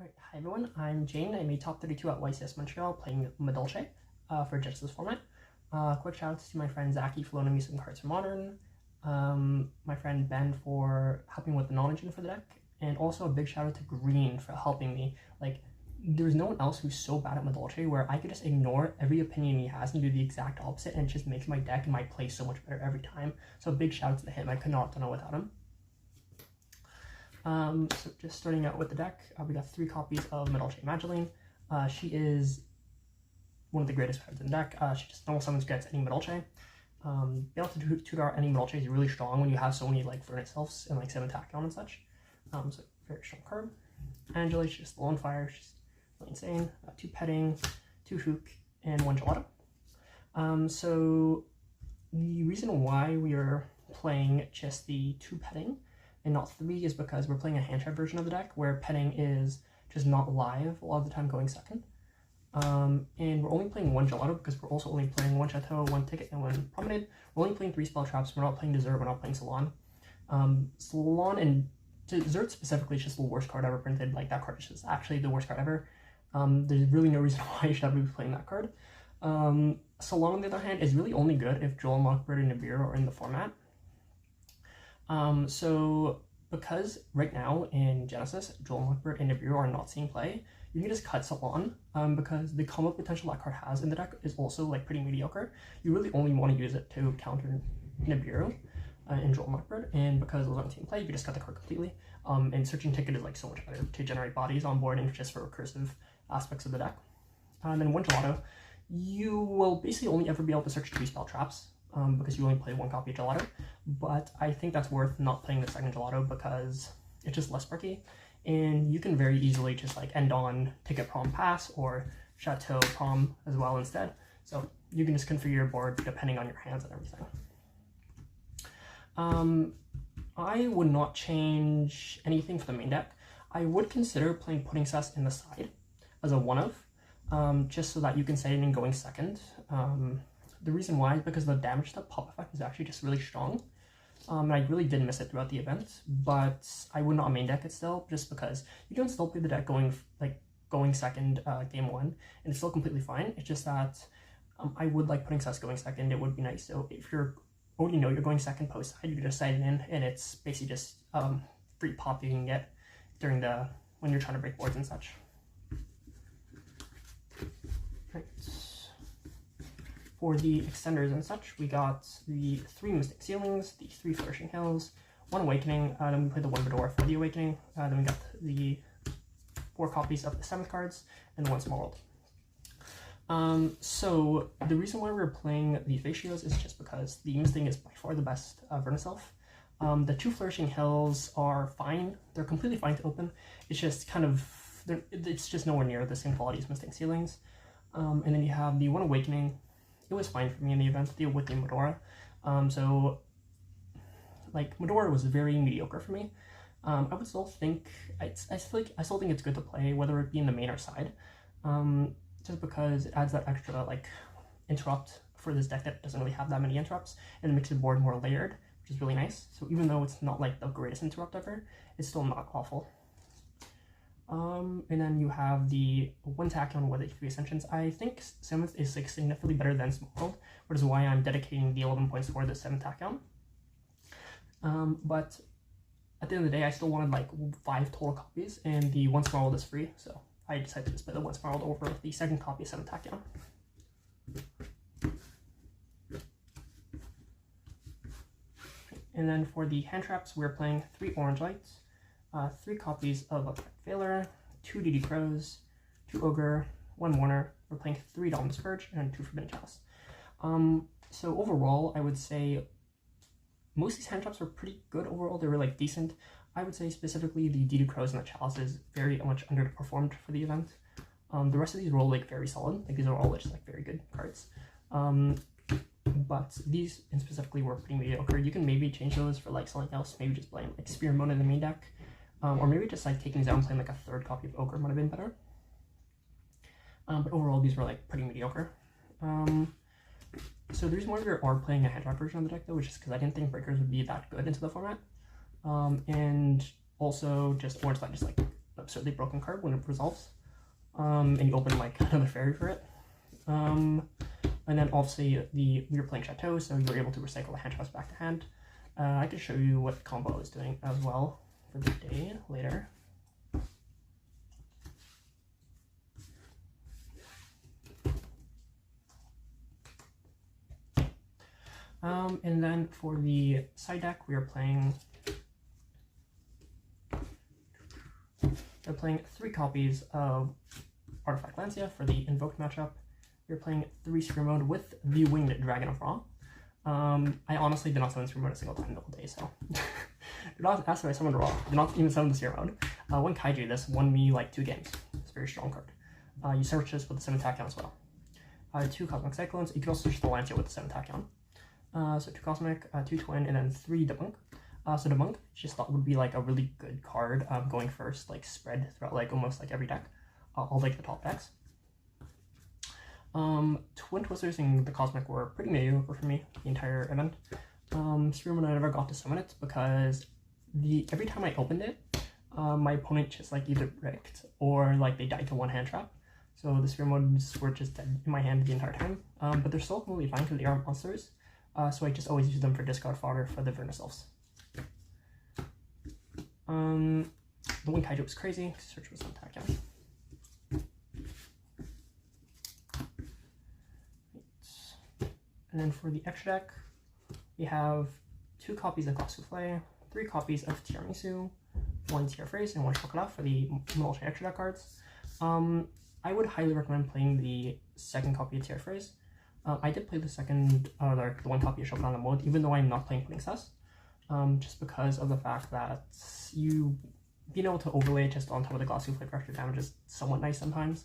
Alright, hi everyone, I'm Jane. I'm a top 32 at YCS Montreal playing Madolche for Genesys format. Quick shout outs to my friend Zachy for loaning me some cards for Modern, my friend Ben for helping with the knowledge for the deck, and also a big shout out to Green for helping me. Like, there's no one else who's so bad at Madolche where I could just ignore every opinion he has and do the exact opposite, and it just makes my deck and my play so much better every time. So big shout out to him. I could not have done it without him. So just starting out with the deck, we got 3 copies of Madolche Madolche. She is one of the greatest cards in the deck. She just normal summons gets any Madolche. Being able to tutor any Madolche is really strong when you have so many like Furnace Elves and like 7 Tachyon and such. So very strong card. Angela, she's just low on fire. She's really insane. 2 petting, 2 hook, and 1 gelato. So the reason why we are playing just the 2 petting and not 3 is because we're playing a hand trap version of the deck where petting is just not live a lot of the time, going second. And we're only playing 1 gelato because we're also only playing 1 chateau, 1 ticket, and 1 promenade. We're only playing 3 spell traps. We're not playing dessert. We're not playing salon. Salon and dessert specifically is just the worst card ever printed. Like, that card is just actually the worst card ever. There's really no reason why you should ever be playing that card. Salon, on the other hand, is really only good if Joel, Mockbird, and Nibiru are in the format. So because right now in Genesys, Joel, Mockbird, and Nibiru are not seeing play, you can just cut Salon because the combo potential that card has in the deck is also like pretty mediocre. You really only want to use it to counter Nibiru and Joel, Mockbird, and because those aren't seeing play, you can just cut the card completely. And Searching Ticket is like so much better to generate bodies on board and just for recursive aspects of the deck. And then 1 gelato, you will basically only ever be able to search 2 spell traps. Because you only play 1 copy of gelato, but I think that's worth not playing the second gelato because it's just less perky, and you can very easily just like end on ticket prom pass or chateau prom as well instead. So you can just configure your board depending on your hands and everything. I would not change anything for the main deck. I would consider playing Pudding Sauce in the side as a one-of, just so that you can set it in going second. The reason why is because the damage to pop effect is actually just really strong. And I really did miss it throughout the event, but I would not main deck it still, just because you can still play the deck going second game 1, and it's still completely fine. It's just that I would like putting Sus going second. It would be nice. So if you're already know you're going second post side, you can just side it in, and it's basically just free pop you can get during when you're trying to break boards and such. Right. For the extenders and such, we got the 3 Mystic Ceilings, the 3 Flourishing Hills, 1 Awakening, then we played the 1 Fedora for the Awakening, then we got the 4 copies of the 7th cards, and 1 Small World. So the reason why we're playing these ratios is just because the Misting is by far the best Furnace Elf. The 2 Flourishing Hills are fine. They're completely fine to open. It's just kind of, it's just nowhere near the same quality as Mystic Ceilings. And then you have the 1 Awakening. It was fine for me in the event with the Medora. So like Medora was very mediocre for me. I would still think I still think it's good to play, whether it be in the main or side, just because it adds that extra like interrupt for this deck that doesn't really have that many interrupts, and it makes the board more layered, which is really nice. So even though it's not like the greatest interrupt ever, it's still not awful. And then you have the 1 Tachyon with the 3 Ascensions. I think 7th is like significantly better than Small World, which is why I'm dedicating the 11 points for the 7th Tachyon. But at the end of the day, I still wanted like 5 total copies, and the 1 Small World is free, so I decided to just play the 1 Small World over the 2nd copy of 7th Tachyon. And then for the hand traps, we're playing 3 Orange Lights, 3 copies of Effect Failure, 2 DD Crows, 2 Ogre, 1 Warner. We're playing 3 Dominus Purge, and 2 Forbidden Chalice. So overall, I would say most of these hand traps were pretty good overall. They were like decent. I would say specifically the DD Crows and the Chalice is very much underperformed for the event. The rest of these were all like very solid. Like, these are all just like very good cards. But these in specifically were pretty mediocre. You can maybe change those for like something else. Maybe just playing like Spear Mode in the main deck. Or maybe just like taking down playing like a 3rd copy of Ogre might have been better. But overall, these were like pretty mediocre. So the reason why we are playing a hand trap version of the deck though, is just because I didn't think breakers would be that good into the format. And also just Orange Light just like absurdly broken card when it resolves. And you open like another fairy for it. And then obviously you're playing Chateau, so you're able to recycle the hand traps back to hand. I can show you what combo I was doing as well for the day later. And then for the side deck, we're playing 3 copies of Artifact Lancia for the Invoked matchup. We're playing 3 Sphere Mode with the Winged Dragon of Ra. I honestly did not summon Sphere Mode a single time the whole day, so do not ask if I summoned Ra. Do not even summon the Sphere Mode. One Kaiju, this won me like 2 games. It's a very strong card. You search this with the 7 Tachyon as well. 2 Cosmic Cyclones. You can also search the Lancia with the 7 Tachyon. So 2 Cosmic, 2 Twin, and then 3 Debunk. So Debunk, just thought would be like a really good card going first, like spread throughout like almost like every deck, all like the top decks. Twin Twisters and the Cosmic were pretty mediocre for me the entire event. Sphere Mode, I never got to summon it because every time I opened it, my opponent just like either bricked or like they died to 1 hand trap. So the Sphere Modes were just dead in my hand the entire time. But they're still completely fine because they are monsters. So I just always use them for discard fodder for the Vernis Elves. The Wing Kaiju was crazy. Search was on Tachyon. And then for the extra deck, we have 2 copies of Glass Souffle, 3 copies of Tiramisu, 1 Tier Phrase, and 1 Chocolat for the Madolche extra deck cards. I would highly recommend playing the 2nd copy of Tier Phrase. I did play the 1 copy of Chocolat on the mode, even though I'm not playing Pudding Sass, just because of the fact that being able to overlay it just on top of the Glass Souffle for extra damage is somewhat nice sometimes.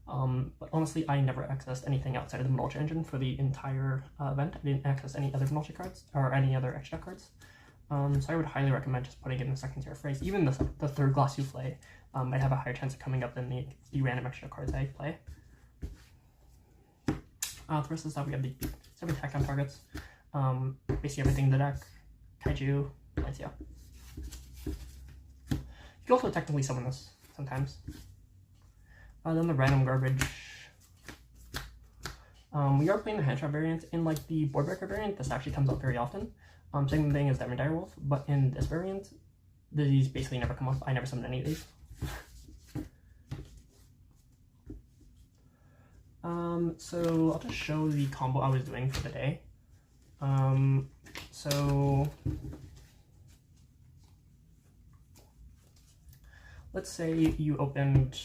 But honestly, I never accessed anything outside of the Madolche engine for the entire event. I didn't access any other Madolche cards or any other extra cards. So I would highly recommend just putting it in the 2nd Tier Phrase. Even the 3rd Glass Souffle might have a higher chance of coming up than the random extra cards I play. The rest of the stuff, we have the 7 Tachyon targets. Basically everything in the deck. Kaiju, Lancia. You can also technically summon this sometimes. Then the random garbage. We are playing the hand trap variant. In like the board breaker variant, this actually comes up very often. Same thing as Diamond Direwolf, but in this variant, these basically never come up. I never summoned any of these. So I'll just show the combo I was doing for the day. So let's say you opened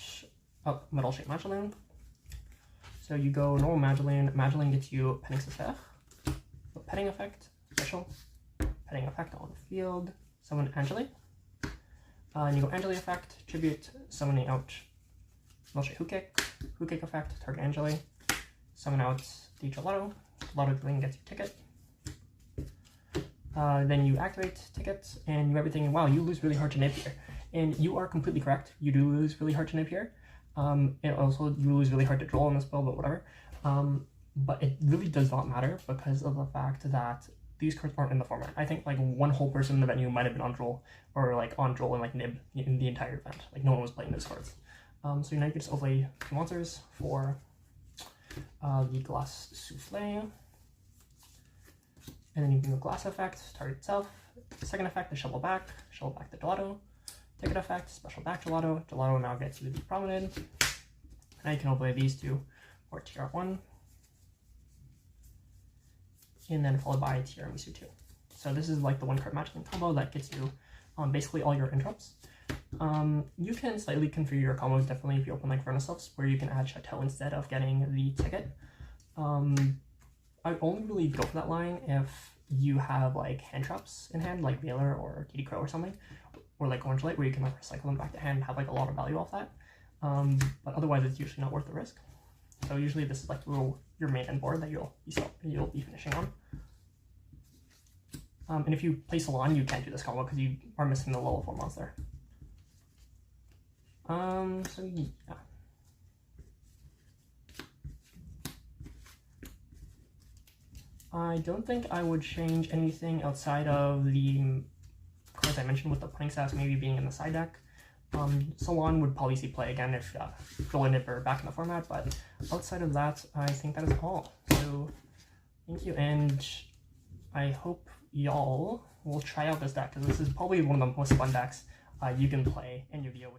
up Madolche Madolche. So you go normal Madolche. Madolche gets you Petting Sister, Petting Effect, Special, Petting Effect on field, summon Angeli. And you go Angeli Effect, Tribute, summoning out Madolche Hook Kick Effect, target Angeli, summon out the Gelato. Gelato Green gets you Ticket. Then you activate Ticket, and you everything. Wow, you lose really hard to Nib here. And you are completely correct. You do lose really hard to Nib here. And also you lose really hard to draw on this build, but whatever. But it really does not matter because of the fact that these cards aren't in the format. I think like 1 whole person in the venue might have been on Droll, or like on Droll and like Nib in the entire event. Like no one was playing those cards. So now you can just overlay 2 monsters for the Glass Souffle. And then you can go Glass Effect, target itself. 2nd effect, the Shovel back the Gelato. Ticket effect, special back Gelato. Gelato now gets you the Promenade. Now you can overlay these 2 for TR1. And then followed by Tiramisu 2. So this is like the 1 card matching combo that gets you basically all your interrupts. You can slightly configure your combos differently if you open like Vernis Elves, where you can add Chateau instead of getting the Ticket. I only really go for that line if you have like hand traps in hand, like Veiler or Kitty Crow or something, or like Orange Light, where you can like recycle them back to hand and have like a lot of value off that. But otherwise, it's usually not worth the risk. So usually this is like your main end board that you'll be finishing on. And if you play Salon, you can't do this combo because you are missing the level 4 monster. So yeah. I don't think I would change anything outside of the cards I mentioned with the Pudding Sass maybe being in the side deck. Salon would probably see play again if Joel were back in the format, but outside of that, I think that is all. So thank you, and I hope y'all will try out this deck, because this is probably one of the most fun decks you can play in Yu-Gi-Oh!